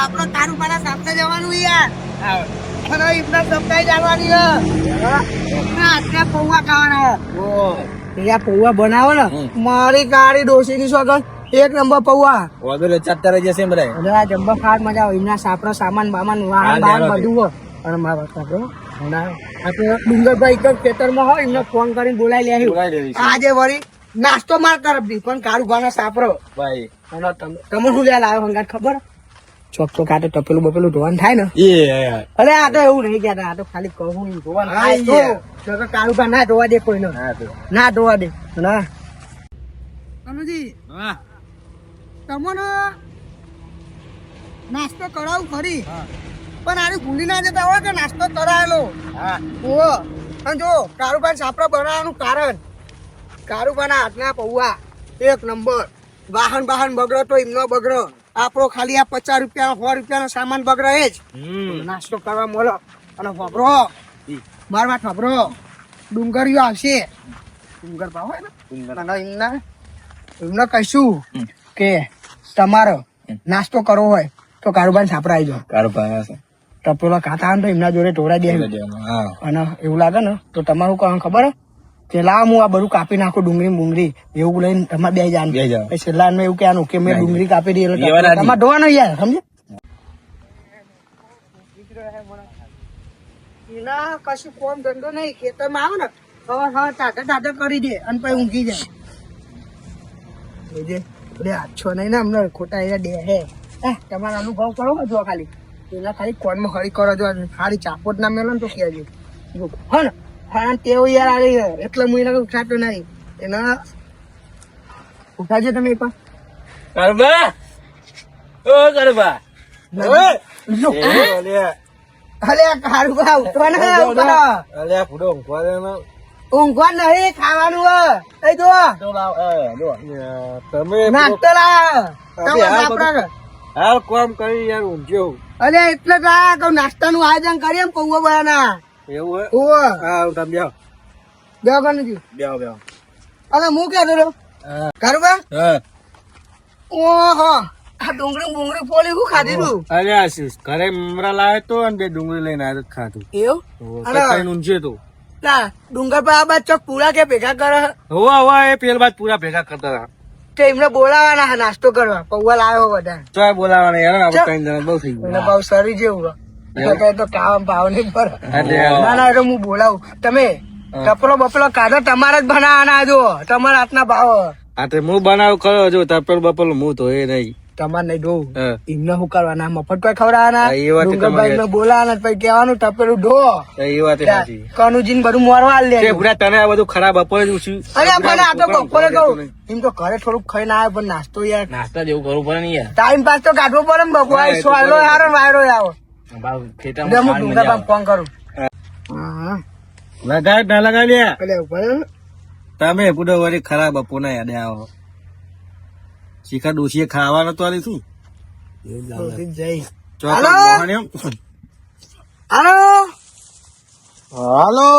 આપડે કારુબાના સાપને જવાનું યાર. અને એમના સપ્તાહ જવાની એમના હાથના પૌવા ખાવાના. ત્યાં પૌવા બનાવો ને મારી ગાડી ડોસીની સોગન એક નંબર પૌવા. ચાર જશે બધા અને આ જમ્બો ખાવા મજા આવે. એમના સાપરો સામાન બામાન વાહન બાહન બધું હોય. અને મારા સાપરો આપણે ડુંગરભાઈ એક જ ખેતરમાં હોય એમને ફોન કરીને બોલાવી લે. આજે વળી નાસ્તો માર તરફથી પણ કારુબાના સાપરો ભાઈ. અને તમે શું લ્યા લાવ્યો હંગાત ખબર? ચોખ્ખો કાટે ટપેલું બપેલું ધોવાનું થાય ને. અરે આ તો એવું નહીં કહેતા. આ તો ખાલી કહું ધોવાનું થાય તો કારુબા ના ધોવા દે કોઈને. ના ધોવા દે. ના કનુજી તમને નાસ્તો કરાવું ખરી પણ આને ભૂલી ના જતા હોય કે નાસ્તો કરાયેલો. ઓહો અને જો કારુબા સાપરા બનાવવાનું કારણ કારુબાના હાથના પૌવા એક નંબર. વાહન બાહન બગડો તો એમનો બગડો. આપણો ખાલી આ 50 રૂપિયા 100 રૂપિયાનો સામાન બગડે જ. નાસ્તો કરવા મળો. અને ફબરો માર વાત ફબરો ડુંગરીઓ આવશે. ડુંગર ભાવ હોય ને એમને કહીશું કે તમારો નાસ્તો કરવો હોય તો કારુબાન સાપરા આવી જાઓ. ટપેલો ખાતા હોય તો એમના જોડે ઢોળાઈ દે. અને એવું લાગે ને તો તમારું કહો ખબર કે લા હું આ બધું કાપી નાખું ડુંગળી બુંગળી એવું લઈને તમારે બે જાણ છેલ્લા એવું કહેવાનું કે મેં ડુંગળી કાપી દઈ એટલે તમારે ધોવાનું યાર સમજે. એના કશું કોમ ધંધો નહીં. ખેતરમાં આવે ને હવે ટાટા કરી દે અને પછી ઊંઘી જાય. આછો નહીં ને અમને ખોટા એના દે હે. તમારો અનુભવ કરો જો ખાલી એના ખાલી કોનમાં હળી કરો જો ખાલી ચાપોટ ના મેલો ને તો કહેજો હા ને. હા તેઓ યાર આવી એટલે હું એને ઉઠાતો નહીં. એના ઉઠાજો તમે પણ કરબા ઓ કરબા અલે કારુબા ઉઠવાના અલ્યા ફૂડો ઊંઘવા દે ને. ઊંઘવા નહીં ખાવાનું હે. જો તમે નાસ્તો લાવ હાલ કામ કરી યાર ઊંઘ્યો. અરે એટલે કહું નાસ્તાનું આયોજન કરીએ ને પૌવા બના એવું હે? ઓહો હા તમે બેહો બેહો કનુજી બેહો બેહો. અને હું કહેતો હતો કારુબા ઓહો આ ડુંગળી બુંગળી ફોલી હું ખાધી તું? અરે આશીષ ઘરે મમરા લાવ્યો તો અને 2 ડુંગળી લઈને આવ્યો તો ખાધું. એવું ઊંઘ્યો તો ના ડુંગર પર આ બાદ ચોક પૂરા કે ભેગા કરે હોવા હોવા એ પેલ બાદ પૂરા ભેગા કરતા હતા. તો એમને બોલાવાના નાસ્તો કરવા પૌવા લાવ્યો બધા ચોય બોલાવાના યાર આપણે 3 જણા બહુ થઈ એને બહુ સરી જેવું તો કામ ભાવ નહીં પર. ના ના એટલે હું બોલાવું. તમે ટપલો બપલો કાઢો તમારે જ બનાવવાના જો તમારા હાથના ભાવ. હા તો હું બનાવ કરો જો તપેલ બપલ હું તો એ નહીં તમારે નહીં ધોવું એમને શું કરવાના મફત કોઈ ખવડાવવાના ડુંગરભાઈ બોલાવાના પછી કહેવાનું ટપેલું ધો. એ વાત સાચી. કનુજીને બધું મોરવા લે તને આ બધું ખરાબ બપોરે જ ઉછ્યું. અરે પણ આ તો બપોરે કહું એમ તો ઘરે થોડુંક ખાઈને આવે પણ નાસ્તો યાર નાસ્તા જેવું કરવું પડે ને યાર. ટાઈમ પાસ તો કાઢવો પડે ને બપોરે સોયલો હારો વાયરો આવો. હું ડુંગરભાઈ ફોન કરું. લગાડ ના લગાડ્યા એટલે ઉપર તમે પૂડો વળી ખરાબ બપોરના યાદે આવો. શીખા ડોશીએ ખાવાનું તો આલી શું જઈ હાલો હાલો હાલો.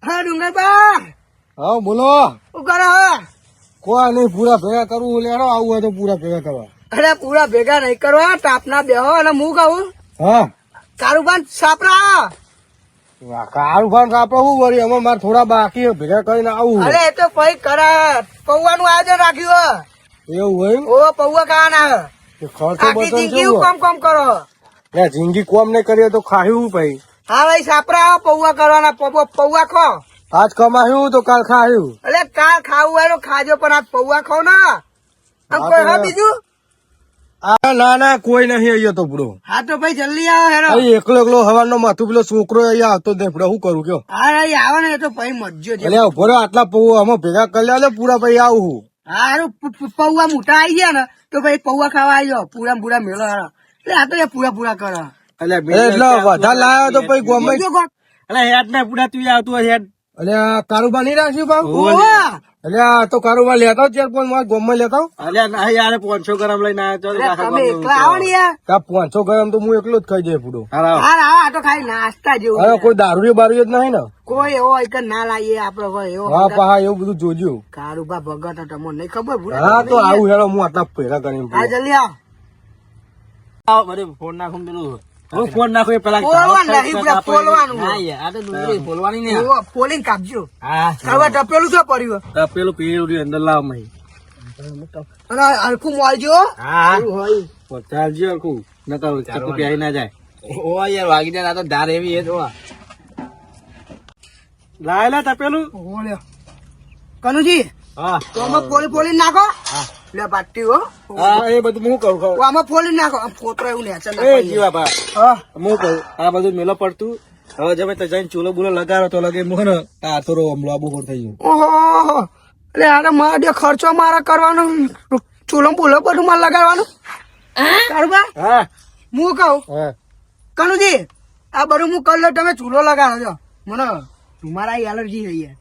હા ડુંગરભાઈ હા બોલો. શું કરો હે? કોઈ નહીં પૂરા ભેગા કરવું લેડો આવું હોય તો પૂરા ભેગા કરવા. અરે પૂરા ભેગા નહીં કરવા તાપના બેહો અને હું કહું હા કારુબાન સાપરા કારુબાન આપડે શું વળી અમે મારે થોડા બાકી ભેગા કરીને આવું. અરે એ તો પૈ કરે પૌવાનું આયોજન રાખ્યું એવું હોય ઓ પૌવા ખાવાના ખર્ચો આખી જિંદગી કામ કરો. જિંદગી કોમ નહીં કરીએ તો ખાયું ભાઈ. હા ભાઈ સાપરા પૌવા કરવાના પૌવા ખો. આજ કમાયું તો કાલ ખાયું. અરે કાલ ખાવું હોય તો ખાજો પણ આજ પૌવા ખાવ ને આમ કોઈ હા બીજું ના ના કોઈ નહીં અહીંયા તો પૂરો. હા તો ભાઈ જલ્દી આવો હેરો. એકલો એકલો હવાનો માથું પેલો છોકરો અહીંયા આવતો જ નહીં શું કરું કયો. હા અહીં આવે ને તો ભાઈ મજો છે. એટલે ઉભો આટલા પૌવા અમે ભેગા કરી લે પૂરા ભાઈ આવું. હારું પૌવા મોટા આવી ગયા ને તો ભાઈ પૌવા ખાવા આવી જાઓ પૂરા પૂરા મેળો હારા. એટલે આ તો પૂરા પૂરા કરો એટલે વધારે લાવ્યો તો પછી ગમે એટલે હેડ ને પૂરા તું આવતું હેડ. એટલે કારુબા નહીં રાખ્યું ભાવ. એટલે આ તો કારુબા લેતા ચાર પણ ગોમ લેતા. એટલે ના યાર 500 ગ્રામ લઈને આવ્યો. 500 ગ્રામ તો હું એકલો જ ખાઈ જાય પૂરો. આ તો ખાલી નાસ્તા જેવું. હવે કોઈ દારૂ બારૂ જ નહીં ને કોઈ એવો એક ના લાવીએ આપડે હોય એવો. હા પા એવું બધું જોજો. કારુબા ભગત તમને નહીં ખબર. હા તો આવું હેડો હું આટલા ભેગા કરીને. હા જલ્દી આવ. ફોન નાખું પેલું હું ફોન નાખું એ પેલા ફોલવાનું નહીં, પેલા ફોલવાનું. હા યાર આ તો ડુંગળી ફોલવાની નહીં ઓહો, ફોલીને કાપજો. હા હવે ટપેલું શું પડ્યું? પેલું પીળું અંદર લાવ મહી અને હરખું મોલજો. હા એવું હોય. ચાલજો આખું નકર ચક્કુ પ્યાઈ ના જાય ઓ યાર વાગી જાય આ તો ધાર એવી એ જોવા લાયેલા તપેલું ઓહો, લ્યો. કનુજી, હા તો આમાં ફોલી નાખો. લે બાટી હો. હા એ બધું હું કહું ઓ, આમાં ફોલી નાખો. આમ ફોતરો એવું નેચર ના એ પડી. જીવા બા હા. હું કહું આ બધું મેલો પડતું હવે જમે તો જઈને ચૂલો બુલો લગાડો તો લગે હું ને આ થોડો લાંબુ હોર થઈ ગયું ઓહો, એટલે આને મારે ખર્ચો મારા કરવાનો, ચૂલો બોલો બધું મારે લગાડવાનું. કારુબા, હા હું કહું હા કનુજી, આ બધું હું કરી લઉં, તમે ચૂલો લગાડો છો. મને તમારા એલર્જી થઈ છે.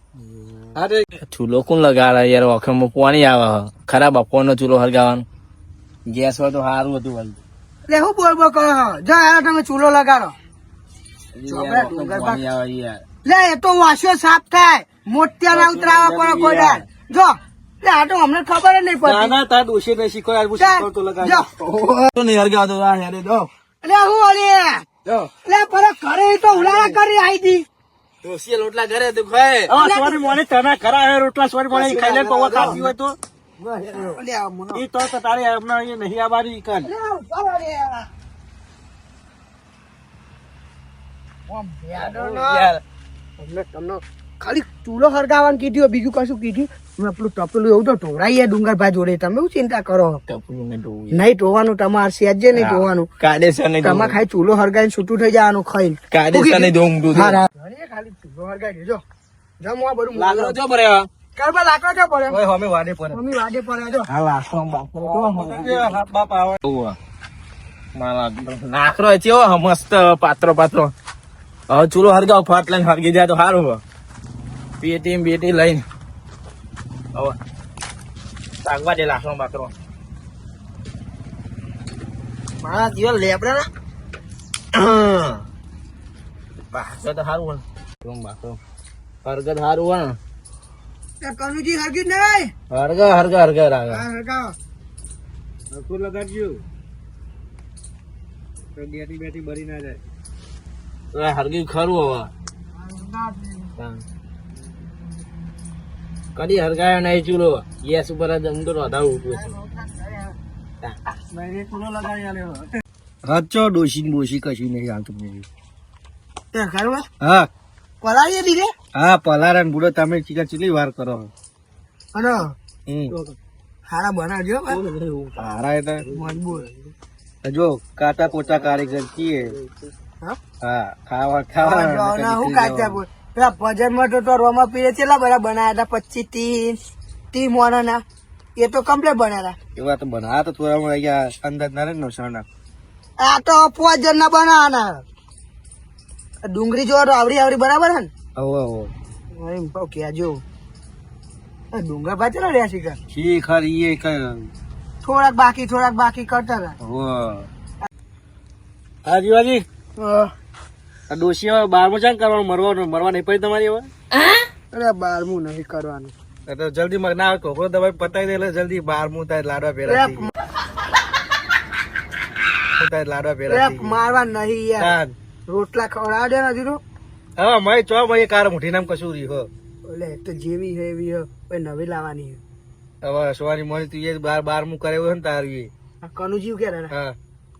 અરે ચૂલો કોણ લગાડે યાર વખતમાં પાણી આવે ખરાબ બપોરનો ચૂલો હરગાવાનો ગેસ હોય તો સારું હતું વાલ એટલે હું બોલ કરો છો? જા યાર, તમે ચૂલો લગાડો. પાણી આવે યાર લે એ તો વાસ્યો સાફ થાય, મોતિયા ના ઉતરાવા પડે કોઈ દાડ. જો લે આ તો અમને ખબર જ નહીં પડતી. ના તાર દોષી નહીં શીખો યાર હું શીખો તો જો લગાડો તો નહીં હરગાવતો આ યાર દો એટલે હું ઓલી જો લે પર ઘરે તો ઉલાળા કરી આવી હતી. દોશી રોટલા ઘરે તું ખાય સોરી મોને તમે કરા રોટલા સોરી મોને ખાઈ લે પૌવા ખાતી હોય તો લે આ મને ઈ તો તારે હમણાં અહીંયા નહીં આવવાની કાલ લે ઉભા રે. ઓમ ભેડો નો. તમને ખાલી ચૂલો હરગાવાનું કીધું હોય, બીજું કશું કીધું? મેં પેલું ટપેલું એવું તો ઢોરાઈએ ડુંગરભાઈ જોડે. તમે શું ચિંતા કરો? નહીં ધોવાનું, તમારે સેજે નહીં ધોવાનું. કાયદેસર નહીં તમારે ખાલી ચૂલો હરગાઈને છૂટું થઈ જવાનું ખાઈને. કાયદેસર નહીં ધોવું તું હા, હા. ખાલી ચૂલો હરગાઈ દેજો. જમવા બધું લાકડો જો ભરે કારબા લાકડો ક્યાં પડે? ઓય હમે વાડે પર મમ્મી વાડે પડે જો. હા લાકડો હાથ બાપ આવે નાખરો છે મસ્ત પાત્રો પાત્રો હવે ચૂલો હરગાવ ફાટ લઈને હરગી જાય તો સારું હોય પેટી બેટી લઈને હવે તાગવા દે લાકડો બાકરો મારા જીવન લેબડા ના. બાકરો તો સારું હોય બાકરો હરગત સારું હોય ને કનુજી હરગી જ નહીં. હરગા હરગા હરગા રાગા હા, હરગાવો. નકુર લગાડજો તો બેટી બેટી બરી ના જાય તો હરગી ખરું હવે કદી હરગાયો નહીં ચૂલો ગેસ ઉપર જ અંદર વધારું ઉઠું છે રાચો ડોશી બોશી કશું નહીં આવતું નહીં તે કારબા હા પલાળીએ દીધે. હા પલારણ બુડો તમે ચીકા ચીલી વાર કરો અને હમ હારા બનાવજો હો. હારા એ તો મજબૂત. જો કાટા પોતા કારીગર કીએ હા? હા ખાવા ના, ખાવા હું કાચ્યા બોલ. પેલા ભજનમાં તો રોમા પીરે કેટલા બધા બનાવ્યા હતા? 25-30 મોણાના. એ તો કમ્પ્લેટ બનાવ્યા. એવા તો બના તો થોડા અહીંયા અંદર ના રે નો સણા આ તો 5 જણના બનાવવાના. ડુંગળી જો તો આવડી બરાબર હે ને? હવે એમ કહું કેજો. ડુંગર ભાઈ ચલો રહ્યા શીખર. શી ખરી એ કઈ થોડાક બાકી કરતા હતા. હા જીવાજી હા. આ ડોશી હવે 12મું ચાંગ કરવાનું મરવા નહીં પડી તમારી હવે અરે 12મું નહીં કરવાનું. તો જલ્દી મગ ના કોકરો દવાઈ પતાવી દે એટલે જલ્દી 12મું થાય લાડવા પેલા લાડવા પેલા મારવા નહીં યાર. રોટલા ખવડાવ દે ને હજુ તો. હા મય ચો મય કાર મુઠી નામ કશું રહી હો એટલે તો જેવી છે એવી છે. કોઈ નવી લાવવાની છે. હવે સવારી મોની તું એ 12મું કરે હોય ને તારી આ કનુજીવ કે ને હા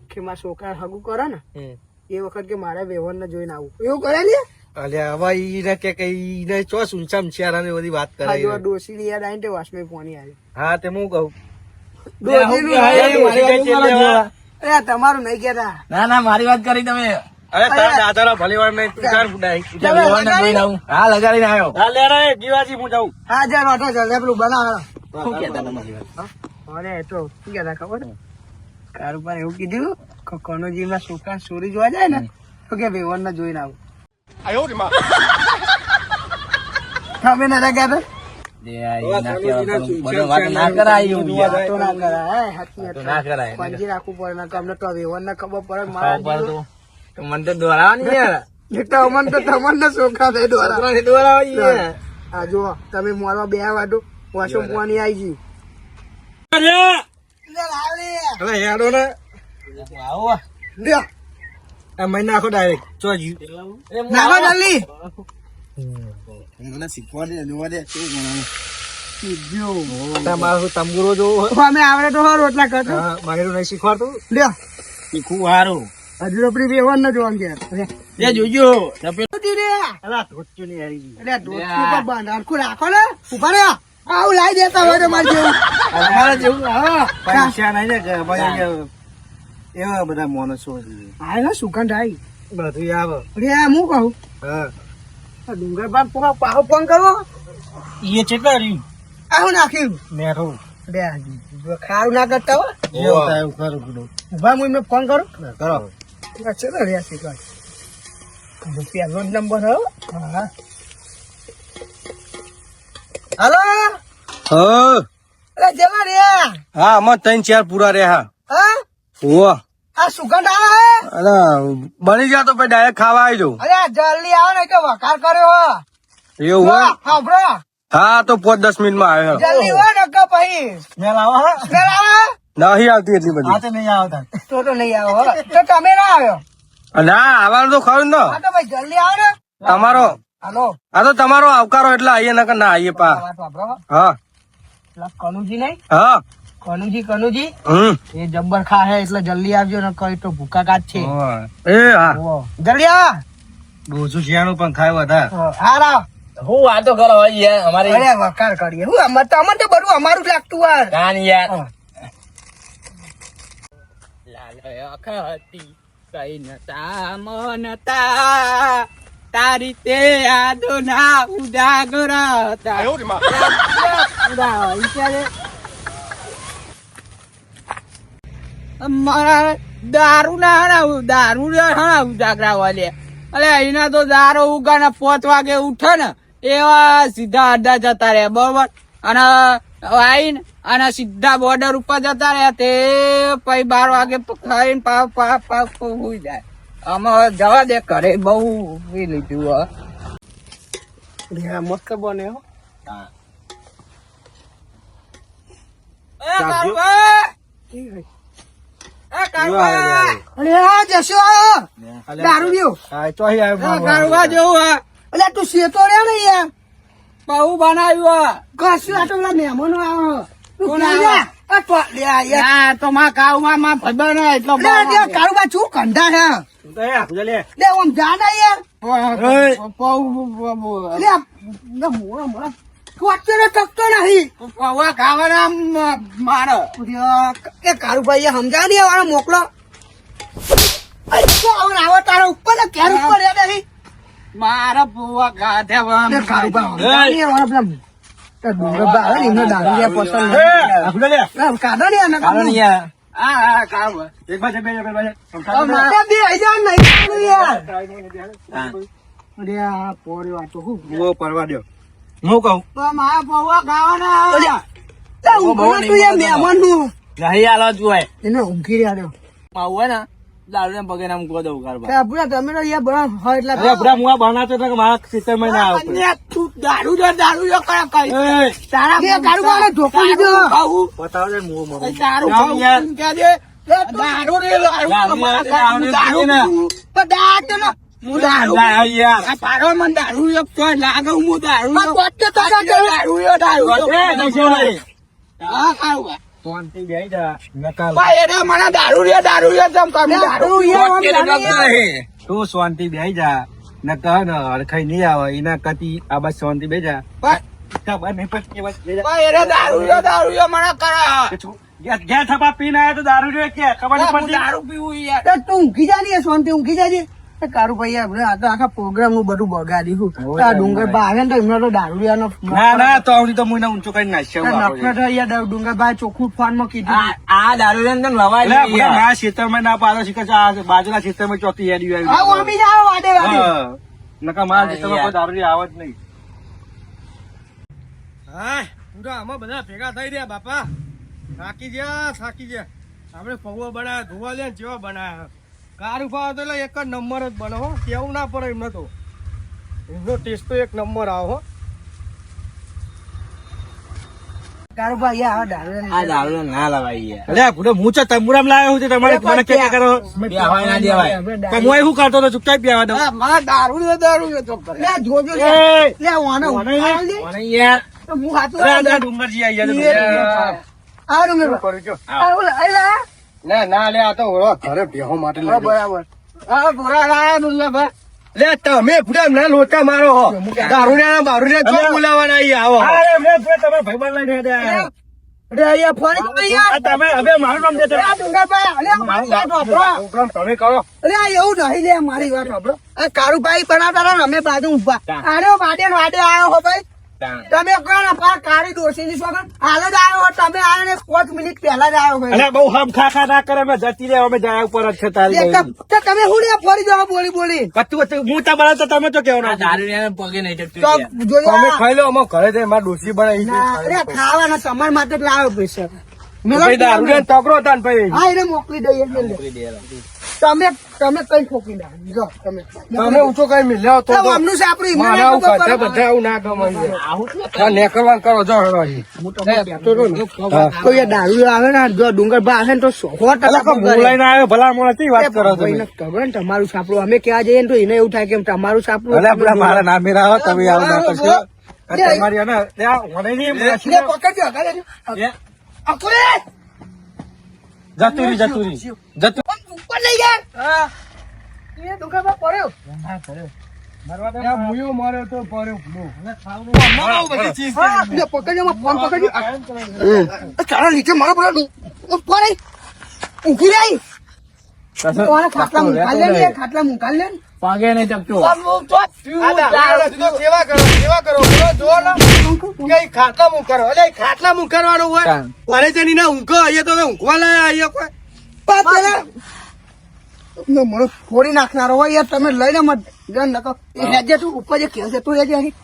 કે મારા છોકરા હગું કરે ને હમ એ વખત કે મારે વેવણ ને જોઈને આવું એવું કરે લે. અલ્યા હવે ઈને કે ઈને ચો સુનસામ છેરા ને બધી વાત કરે હજુ આ ડોશીની યાદ આવીને તે વાસમાં પાણી આવ્યું. હા તે હું કહું અરે તમારું નહીં કેતા. ના ના મારી વાત કરી તમે અરે તારા દાદારા ભલી વાર નહીં તું જાણ બુડાઈ હા લગાડીને આવ્યો હા લે રે જીવાજી હું જાઉં હા જા વાટો ચાલ પેલું બનાવો. શું કહેતા તમારી વાત અરે એ તો શું કહેતા ખબર? કારું પર એવું કીધું કે કનોજી માં છોકરા ચોરી જોવા જાય ને તો કે વેવણ ને જોઈને આવું. તમે નતા કહેતા? ના કરાય વાતો ના કરાય. હાચી વાત. ના કરાય પંજી રાખવું પડે ને અમને તો વેવણ ને ખબર પડે ખાવા મારા પડતું તો મને તો દોરાવાની યાર જેટલા અમન તો તમને છોકરા થઈ દ્વારા. છોકરાને દોરાવાની યાર આ જુઓ તમે મોરવા બે વાટો વાસો પાણી આવી ગઈ. હવે હેડો ને આવો લ્યો આ મહિને નાખો ડાયરેક્ટ ચોજી નાખો જલ્દી મને શીખવા દે જોવા દે શું જો તમારું તંબુરો જોવો અમે આવડે તો રોટલા કરતો મારે નહીં શીખવાડતું લ્યો શીખવું સારું હજુ આપડી બેવાન ના જોવાનું ગયા એ જોજો અલા ધોચ્યું નહીં હારી એટલે ધોતું તો બંધ હરખું રાખો ને ઉભા રે આવું લાવી દેતા હોય તમારે જેવું અમારે જેવું હા પૈસા નહીં ને કે ભાઈ એવા બધા માણસો હા ને સુગંધ આવી બધું આવે અરે હું કહું હા ડુંગર બાદ પાહો ફોન કરવો એ કેટલા રહ્યું આવું નાખ્યું મેઠું અરે ખારું ના કરતા હો એવું થાય એવું ખરું કીધું ઉભા હું એમને ફોન કરું કરો ચલો રહ્યા છે કઈ પહેલો જ નંબર હો હા હાલો હા અરે જવા રહ્યા હા આમાં 3-4 પૂરા રહ્યા હા ઓહ આ સુગંધ આવે અરે બની ગયા તો પછી ડાયરેક્ટ ખાવા આવી જાઉં અરે જલ્દી આવો ને કે વખાર કર્યો હો એવું હોય હા બ્રો હા તો 5-10 મિનિટમાં આવે જલ્દી હો ને કે પછી મેલ આવો હા સ્મેલ આવે નહીં આવતી એટલી બધી તો નહીં આવતા તો નહીં આવો હો. તો તમે ના આવ્યો ના આવવાનું તો ખરું ને હા તો ભાઈ જલ્દી આવો ને તમારો હાલો આ તો તમારો આવકારો એટલે આવીએ નકર ના આવીએ પા વાત વાપરો હા પેલા કનુજી નહીં હા કનુજી એ જબ્બર ખા હે એટલે જલ્દી આવજો ને કઈ તો ભૂકા કાચ છે એ હા ઓ, જલ્દી આવો ડોસું શિયાળું પણ ખાય વધારે હા રાવ હું વાતો કરો હોય યાર અમારી અરે વખાર કરીએ હું અમાર તો બધું અમારું જ લાગતું વાર કાન યાર હા. લાલખતી કઈ નતા મનતા તારી તે યાદો ના ઉજાગર હતા મારા દારૂ ના ઉજાગરા વાલે અલે એના તો દારૂ ઉગાના 5 વાગે ઉઠે ને એવા સીધા અડ્ડા જતા રહે બરોબર અને આઈને અને સીધા બોર્ડર ઉપર જતા રહ્યા તે પછી 12 વાગે ખાઈને પાવ હોઈ જાય આમાં જવા દે ઘરે બહુ એ લીધું મસ્ત બને હો અરે હા જશો દારૂ લ્યો હા તો અહીં આવ્યો કારવા જેવું અલે તું શેતો રે ને યાર બહુ બનાવ્યું કશું આ તો પેલા મહેમાનો આવો તું કોણ ક્યાં આવે? જા? આ તો લે આ યાર. યાર તો માં કાઉમાં માં ભાઈબંધ હે એટલો લે, લે, કાળુબા શું કંઢા છે તું તો અહીંયા આપજો લે લે આમ જા ને યાર લે આ મોળા મોળા તું અત્યારે ટકતો નહીં પૌવા ખાવાના મારો એ કાળુભાઈ એ સમજા નહીં વાળો મોકલો આવો તારો ઉપર ને ક્યારે ઉપર રે નહીં મારા પૌવા ખાધ્યા લે, કાળુબા સમજા નહીં વાળો પેલા તે ડુંગરબા આવે ને એમને દારૂ લે પસંદ નથી. આપજો લે કાઢો ને આને કાઢો. હા કાવ એક બાજુ બે બે હજાર નહીં કાઢું યાર અરે આ પોરે વાતો હું હું પરવા દો હું કહું તો મારા પૌવા ખાવાના અલ્યા, લે ઊંઘી તું યાર મહેમાન નું નહીં આલો તું એને ઊંઘી રહ્યા રહ્યો માવું ને દારૂ ને પગે નામ કહો દઉં કારબા આપડે તમે તો યાર બરાબર હોય એટલે અરે બડા મુઆ બનાતો તો કે મારા સિસ્ટમ ના આવે દારૂ જો કયા કઈ તારા બે કાળુબાને ધોકો લીધો. ખાવું બતાવો ને મુઓ મરો દારૂ જાઓ ખાવું યાર. ક્યાં દે દારૂ રે દારૂ દારૂ પણ દાંત ને હું દારૂ યાર આ પાડો મને દારૂ એક તો લાગે હું દારૂ આ પોતે તો દારૂ હા ખાવું શાંતિ બેહી જા નકાલ ભાઈ એને મને દારૂ રે જમ કામ દારૂ યાર, આમ દારૂ તું શાંતિ બેહી જા નકા ન હરખાઈ નહીં આવે એના કતી આ બસ શાંતિ બેહી જા ખબર નહીં પછી બસ બેહી જા ભાઈ એને દારૂ મને કરા ઘેર થપા પીને આયા તો દારૂ જોઈએ કે ખબર નહીં હું પડતી દારૂ પીવું યાર તો તું ઊંઘી જા ને શાંતિ ઊંઘી જાજે. એ કાળુભાઈ આપણે આ તો આખા પ્રોગ્રામ નું બધું બગાડ્યું આ ડુંગરબા આવે ને તો એમને તો દારૂડિયાનો ના ના તો આવડી તો મુઈને ઊંચો કરી નાખ્યો નફરત હોય યાર ડુંગરબા ચોખ્ખું ફોન માં કીધું આ દારૂ રે એટલે લવાય બધા મારા ખેતરમાં ના પાડો છે કે આ બાજુના ખેતરમાં ચોથી હેડી હા આવી ઓમી જાવ વાડે વાડે હા. નકા મારા ખેતરમાં કોઈ દારૂ આવે જ નહીં હા પૂરા આમાં બધા ભેગા થઈ રહ્યા બાપા થાકી ગયા આપણે પૌવા બનાવ્યા ધોવા લે જેવા બનાવ્યા કાર ઉભા તો એટલે એક જ નંબર જ બને હો કેવું ના પડે એમને તો એમનો ટેસ્ટ તો એક નંબર આવો કારુભાઈ આ દારૂ આ દારૂ ના લવાય યાર. અલ્યા ભૂડો હું તો તંબુરામ લાવ્યો છું તે તમારે મને કે કરો દેવાય ના દેવાય. પણ હું શું કરતો તો ચૂપચાપ પીવા દઉં. મારા દારૂ લે તો લે જોજો લે એ! લે વાને કોને યાર? હું હાથું અરે આ ડુંગરજી આઈ ગયા આ ડુંગર ના ના લે આ તો ઓળો ઘરે બેહો માટે લઈ બરાબર આ બોરા લાયા ડુંગર ભાઈ લે તમે ભૂડા ના લોટા મારો હો દારૂડિયા બારૂડિયા જો બોલાવાના અહીં આવો અરે મે તમે ભાઈબંધ લઈને હેડ્યા અરે અહીંયા ફોન કરી યાર આ તમે હવે મારું નામ દેતો આ ડુંગર ભાઈ અલે મારી વાત વાપરો પ્રોગ્રામ તમે કરો અરે આ એવું નહીં લે મારી વાત વાપરો આ કારુભાઈ બનાવતા રહો ને અમે બાજુ ઉભા આરે વાડે આવ્યો હો ભાઈ તમે કોણ પા કારી દોશી ની સોગન હાલ જ આવ્યો હો તમે આયો ને 5 મિનિટ પહેલા જ આવ્યો ભાઈ અરે બહુ હમ ખા ના કરે મે જતી રહે અમે જાય ઉપર જ છે તારી તો તમે હું ને ફરી જાવ બોલી પત્તું હું તો બનાવતો તમે તો કેવો આ ના દારૂડિયાને પગે નહીં ટકતું તો યાર. જોજો તમે ખાઈ લો અમે ઘરે જઈ માર ડોસી બનાવી છે અરે ખાવાના તમાર માટે જ લાવ્યો પૈસા ભાઈ દારૂડિયા તકરો હતા ને ભાઈ હા એને મોકલી દઈએ એટલે લે. કરી દેલા. તમે કઈ ઠોકી ના જો તમે તમે ઊંચો કઈ મિલ્યો તો તો આમનું છે આપણું મારે આવું કરતા બધા આવું ના ગમાય આવું શું હા નેકરવાન કરો જો હળો અહીં કોઈ દારૂ આવે ને જો ડુંગર બા આવે ને તો 100% બોલાઈને આવ્યો ભલા મોણા કઈ વાત કરો તમે ભાઈને ખબર ને તમારું સાપડું અમે ક્યાં જઈએ ને તો એને એવું થાય કે તમારું સાપડું ભલે આપડા મારા નામે રાહ તમે આવું ના કરશો આ તમારી હે ને ત્યાં વણે ની લે, પકડજો આગળ લેજો. અકુરે! જતુરી ઉપર લઈ ગયા એ ડુંગર બા પડ્યો મુયો માર્યો તો પડ્યો હા લે, પકડજો માં ફોન પકડજો ચાલો નીચે મારો પડ્યો ઉપર આઈ ઊંઘી રહી તમારા ખાટલા મુકાલ લે ને ખાટલા મુકાલ લે ને પગે નહીં ટકતું. સેવા કરો જો કઈ ખાટલા મું કરો એટલે ખાટલા મું કરવાનું હોય ઘરે જઈને ના ઊંઘો અહીંયા તો ઊંઘવા લાયા અહીંયા કોઈ પેલા મને ફોડી નાખનારો હોય યાર તમે લઈને મત ગન નકો એ હેજે તું ઉપર જે કે છે તું હેજે અહીં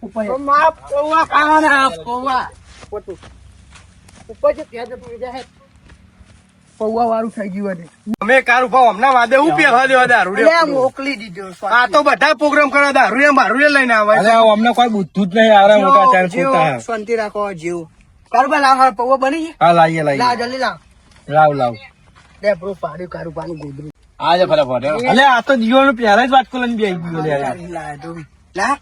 ઉપર માપ પૌવા ખાવાના પૌવા ઉપર જે કે છે તું હેજે હે પૌવા વાળું થઈ ગયું છે અમે કારું ભાવ હમણાં વાદે હું પહેવા દેવા દારૂ લે મોકલી દીધો આ તો બધા પ્રોગ્રામ કરવા દારૂ બારૂ લઈને આવે અમને કોઈ બુદ્ધું જ નહીં આવરા મોટા ચાર જીવ શાંતિ રાખો જીવ કારુબા લાવ હાલ પૌવા બની ગયા હા લાવીએ લાવ જલ્દી લાવ લે બ્રો પાડ્યું કારુબાનું ગોદરું આજે ફટાફટ. અલે આ તો જીવન પહેલા જ વાત કરીને બી આવી ગયો યાર લા તો લા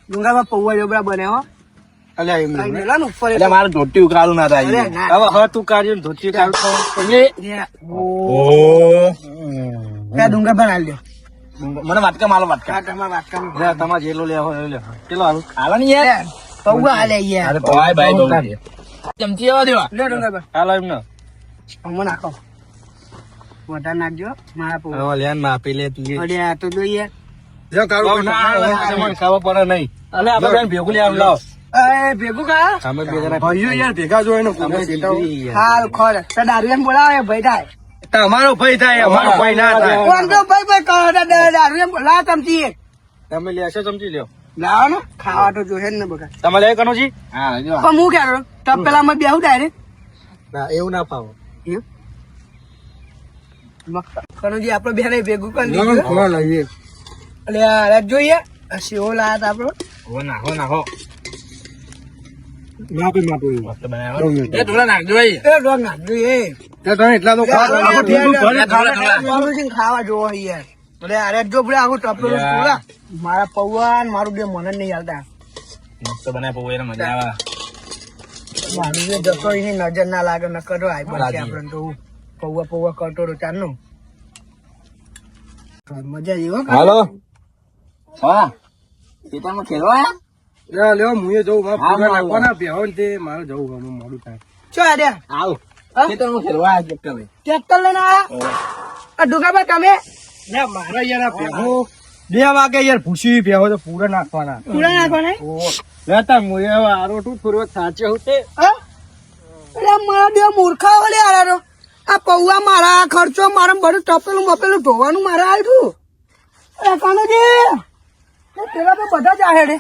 ડુંગરમાં પૌવા જોબડા બને હો અલે એમ આ મેલા ને ઉપર એટલે મારે ધોતી ઉકાળું ના થાય. અરે ના. હવે હવે તું કાઢ્યો ને ધોતી કાઢતો ત્યાં ડુંગર બનાવી લ્યો મને વાટકા માલો વાટકા. આ તમારા વાટકાનું લે તમારે જેલો લેવો એ લે ચલો હાલો હાલો ને યાર. પૌવા હાલે યાર ભાઈ ભાઈ ચમચી આવવા દેવા. લે ડુંગર હાલો એમ ને અમો નાખો વધારે નાખજો મારા પૌવા હવે લેન માપી લે તું અરે આ તો જોઈએ જો કારું તમને ખાવા પડે નહીં અલે આપણે બેન ભેગું લે આવ લાવ એ ભેગું કા અમે બે જણા ભાઈઓ યાર ભેગા જોઈને હાલ ખોર તો દારૂ બોલાવે ભાઈ થાય તમારો ભાઈ થાય અમારો ભાઈ ના થાય કોણ તો ભાઈ કરો દારૂ બોલાવ તમતી એક તમે લેશો સમજી લ્યો લાવો ને ખાવા તો જોશે ને બગા તમે લે કનોજી હા જો. પણ હું ક્યારે તબ પેલા અમે બેહું ડાયરેક્ટ ના એવું ના પાવો કનુજી આપડે બેને ભેગું કરી દીધું કોણ લઈએ એટલે આ જોઈએ આ સેવો લાયા તા આપડે હો નાખો નાખો. માપી માપી મસ્ત બનાવ્યો. એ થોડા નાખજો ભાઈ. એ ડોગ ના જોઈએ તમે એટલા તો ખાવા જોવો યાર એટલે અરે જો પડે આખું ટપલું પૂરા મારા પૌવા ને મારું બે મને નહીં હાલતા મસ્ત બનાવ્યા પૌવા એને મજા આવે. મારું જે જતો એની નજર ના લાગે ન કરો આઈ પડશે આપણે તો પૌવા કરતો રહો ચારનું મજા જેવો હાલો. હા ખેતરમાં ખેલવા આયા? લેવો મુએ જવું હા, પૂરા હા. નાખવાના બેહો ને તે મારે જવું ગમે મોડું થાય ચો અરે આવ. હા? ખેતરમાં ખેલવા આયા ટ્રેક્ટર ભાઈ. ટ્રેક્ટર લઈને આયા આ ડુગાભાઈ તમે ના મારા યાર આ બેહો 2 વાગે યાર ભૂસી બેહો તો પૂરા નાખવાના પૂરા નાખો ને લેતા મુએ હવે આરોટું પૂર્વ સાચે હોતે હા અરે મારા બે મૂર્ખા વળે આરારો આ પૌવા મારા આ ખર્ચો મારા બધું ટપેલું મપેલું ધોવાનું મારે આવ્યું અરે કાનુજી એ પેલા તો બધા જ આહે રે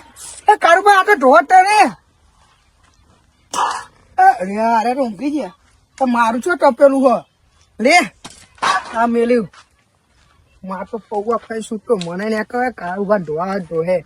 એ કારુભાઈ આ તો ઢોટ રે અરે અરે તો ઊંઘી ગયા તો મારું છો ટપેલું હો લે આ મેલ્યું માર તો પૌવા ખાઈ સુતો મને ને કહે કારુભાઈ ધોવા ધોહે